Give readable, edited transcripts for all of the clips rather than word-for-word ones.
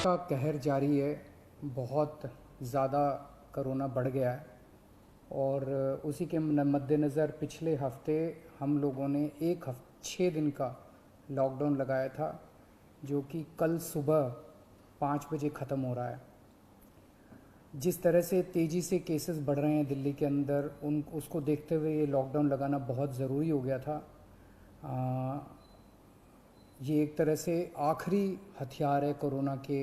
का कहर जारी है। बहुत ज़्यादा कोरोना बढ़ गया है और उसी के मद्देनज़र पिछले हफ्ते हम लोगों ने 6 दिन का लॉकडाउन लगाया था, जो कि कल सुबह 5 बजे ख़त्म हो रहा है। जिस तरह से तेज़ी से केसेस बढ़ रहे हैं दिल्ली के अंदर, उसको देखते हुए ये लॉकडाउन लगाना बहुत ज़रूरी हो गया था। ये एक तरह से आखिरी हथियार है कोरोना के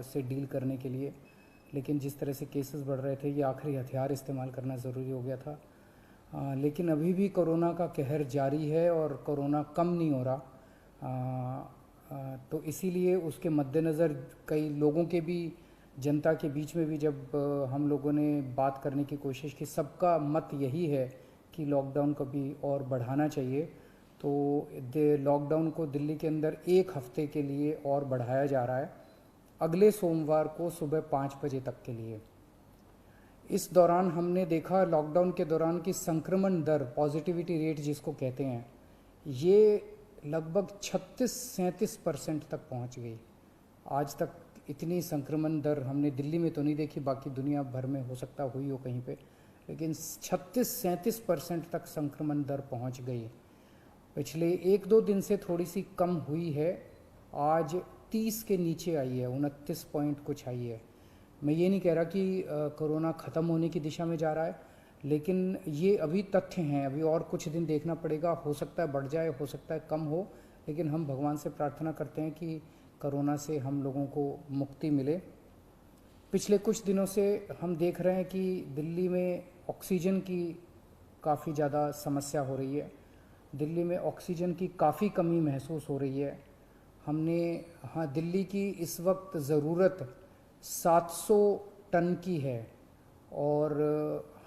से डील करने के लिए, लेकिन जिस तरह से केसेस बढ़ रहे थे, ये आखिरी हथियार इस्तेमाल करना ज़रूरी हो गया था। लेकिन अभी भी कोरोना का कहर जारी है और कोरोना कम नहीं हो रहा। तो इसीलिए उसके मद्देनज़र कई लोगों के भी, जनता के बीच में भी जब हम लोगों ने बात करने की कोशिश की, सबका मत यही है कि लॉकडाउन को भी और बढ़ाना चाहिए। तो लॉकडाउन को दिल्ली के अंदर 1 हफ्ते के लिए और बढ़ाया जा रहा है, अगले सोमवार को सुबह 5 बजे तक के लिए। इस दौरान हमने देखा, लॉकडाउन के दौरान की संक्रमण दर, पॉजिटिविटी रेट जिसको कहते हैं, ये लगभग 36-37% तक पहुंच गई। आज तक इतनी संक्रमण दर हमने दिल्ली में तो नहीं देखी, बाकी दुनिया भर में हो सकता हुई हो कहीं पे, लेकिन 36-37% तक संक्रमण दर पहुंच गई। पिछले 1-2 दिन से थोड़ी सी कम हुई है, आज 30 के नीचे आई है, 29 पॉइंट कुछ आई है। मैं ये नहीं कह रहा कि कोरोना ख़त्म होने की दिशा में जा रहा है, लेकिन ये अभी तथ्य हैं, अभी और कुछ दिन देखना पड़ेगा। हो सकता है बढ़ जाए, हो सकता है कम हो, लेकिन हम भगवान से प्रार्थना करते हैं कि कोरोना से हम लोगों को मुक्ति मिले। पिछले कुछ दिनों से हम देख रहे हैं कि दिल्ली में ऑक्सीजन की काफ़ी ज़्यादा समस्या हो रही है। दिल्ली में ऑक्सीजन की काफ़ी कमी महसूस हो रही है। दिल्ली की इस वक्त ज़रूरत 700 टन की है और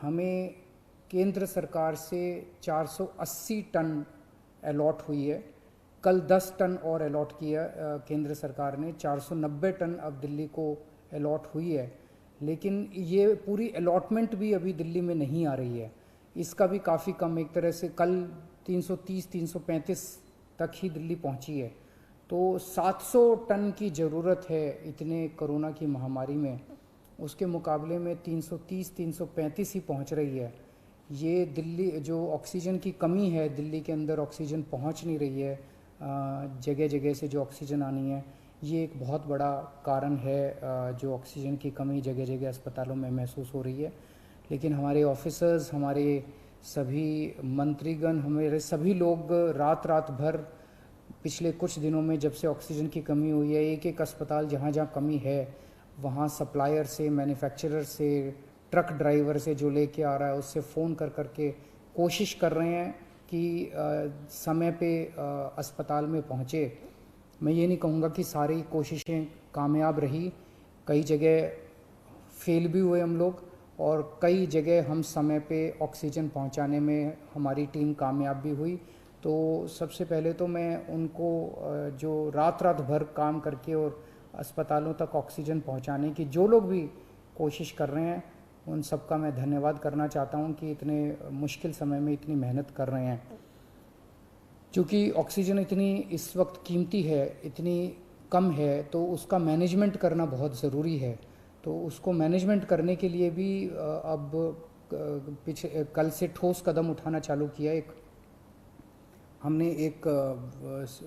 हमें केंद्र सरकार से 480 टन अलॉट हुई है। कल 10 टन और अलॉट किया केंद्र सरकार ने, 490 टन अब दिल्ली को अलॉट हुई है। लेकिन ये पूरी अलॉटमेंट भी अभी दिल्ली में नहीं आ रही है, इसका भी काफ़ी कम, एक तरह से कल 330-335 तक ही दिल्ली पहुंची है। तो 700 टन की ज़रूरत है इतने कोरोना की महामारी में, उसके मुकाबले में 330-335 ही पहुंच रही है। ये दिल्ली जो ऑक्सीजन की कमी है, दिल्ली के अंदर ऑक्सीजन पहुंच नहीं रही है, जगह जगह से जो ऑक्सीजन आनी है, ये एक बहुत बड़ा कारण है जो ऑक्सीजन की कमी जगह जगह अस्पतालों में महसूस हो रही है। लेकिन हमारे ऑफिसर्स, हमारे सभी मंत्रीगण, हमारे सभी लोग रात रात भर पिछले कुछ दिनों में, जब से ऑक्सीजन की कमी हुई है, एक एक अस्पताल जहाँ जहाँ कमी है वहाँ सप्लायर से, मैन्युफैक्चरर से, ट्रक ड्राइवर से जो लेके आ रहा है, उससे फ़ोन कर करके कोशिश कर रहे हैं कि समय पे अस्पताल में पहुँचे। मैं ये नहीं कहूँगा कि सारी कोशिशें कामयाब रही, कई जगह फेल भी हुए हम लोग, और कई जगह हम समय पे ऑक्सीजन पहुंचाने में हमारी टीम कामयाब भी हुई। तो सबसे पहले तो मैं उनको जो रात रात भर काम करके और अस्पतालों तक ऑक्सीजन पहुंचाने की जो लोग भी कोशिश कर रहे हैं, उन सबका मैं धन्यवाद करना चाहता हूं कि इतने मुश्किल समय में इतनी मेहनत कर रहे हैं। क्योंकि ऑक्सीजन इतनी इस वक्त कीमती है, इतनी कम है, तो उसका मैनेजमेंट करना बहुत ज़रूरी है। तो उसको मैनेजमेंट करने के लिए भी अब कल से ठोस कदम उठाना चालू किया। हमने एक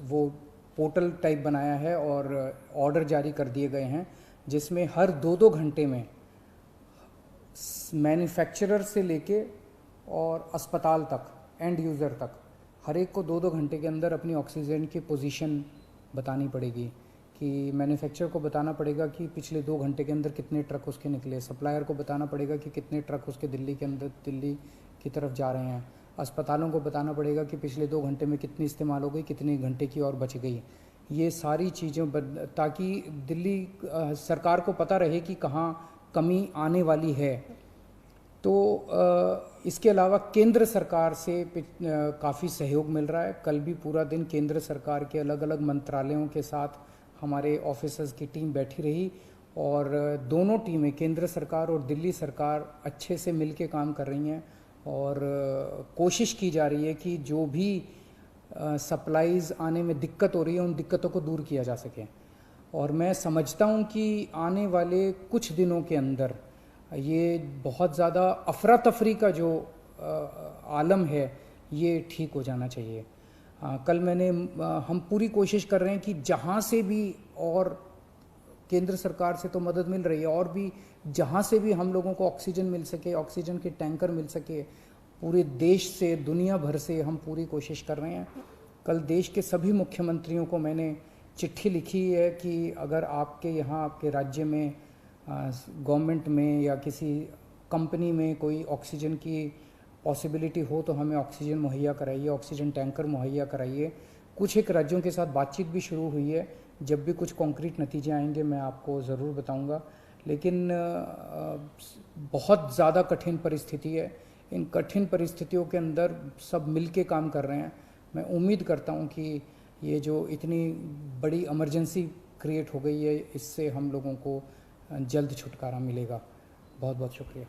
वो पोर्टल टाइप बनाया है और ऑर्डर जारी कर दिए गए हैं, जिसमें हर 2-2 घंटे में मैन्युफैक्चरर से लेके और अस्पताल तक, एंड यूज़र तक, हर एक को 2-2 घंटे के अंदर अपनी ऑक्सीजन की पोजीशन बतानी पड़ेगी। कि मैन्युफैक्चरर को बताना पड़ेगा कि पिछले 2 घंटे के अंदर कितने ट्रक उसके निकले, सप्लायर को बताना पड़ेगा कि कितने ट्रक उसके दिल्ली के अंदर, दिल्ली की तरफ जा रहे हैं, अस्पतालों को बताना पड़ेगा कि पिछले 2 घंटे में कितनी इस्तेमाल हो गई, कितने घंटे की और बच गई। ये सारी चीज़ें ताकि दिल्ली सरकार को पता रहे कि कहाँ कमी आने वाली है। तो इसके अलावा केंद्र सरकार से काफ़ी सहयोग मिल रहा है। कल भी पूरा दिन केंद्र सरकार के अलग अलग मंत्रालयों के साथ हमारे ऑफिसर्स की टीम बैठी रही और दोनों टीमें, केंद्र सरकार और दिल्ली सरकार, अच्छे से मिलके काम कर रही हैं और कोशिश की जा रही है कि जो भी सप्लाईज़ आने में दिक्कत हो रही है, उन दिक्कतों को दूर किया जा सके। और मैं समझता हूँ कि आने वाले कुछ दिनों के अंदर ये बहुत ज़्यादा अफरा तफरी का जो आलम है ये ठीक हो जाना चाहिए। कल हम पूरी कोशिश कर रहे हैं कि जहाँ से भी, और केंद्र सरकार से तो मदद मिल रही है, और भी जहाँ से भी हम लोगों को ऑक्सीजन मिल सके, ऑक्सीजन के टैंकर मिल सके, पूरे देश से, दुनिया भर से हम पूरी कोशिश कर रहे हैं। कल देश के सभी मुख्यमंत्रियों को मैंने चिट्ठी लिखी है कि अगर आपके यहाँ, आपके राज्य में, गवर्नमेंट में या किसी कंपनी में कोई ऑक्सीजन की पॉसिबिलिटी हो तो हमें ऑक्सीजन मुहैया कराइए, ऑक्सीजन टैंकर मुहैया कराइए। कुछ एक राज्यों के साथ बातचीत भी शुरू हुई है, जब भी कुछ कॉन्क्रीट नतीजे आएंगे मैं आपको ज़रूर बताऊंगा। लेकिन बहुत ज़्यादा कठिन परिस्थिति है, इन कठिन परिस्थितियों के अंदर सब मिल के काम कर रहे हैं। मैं उम्मीद करता हूं कि ये जो इतनी बड़ी इमरजेंसी क्रिएट हो गई है, इससे हम लोगों को जल्द छुटकारा मिलेगा। बहुत बहुत शुक्रिया।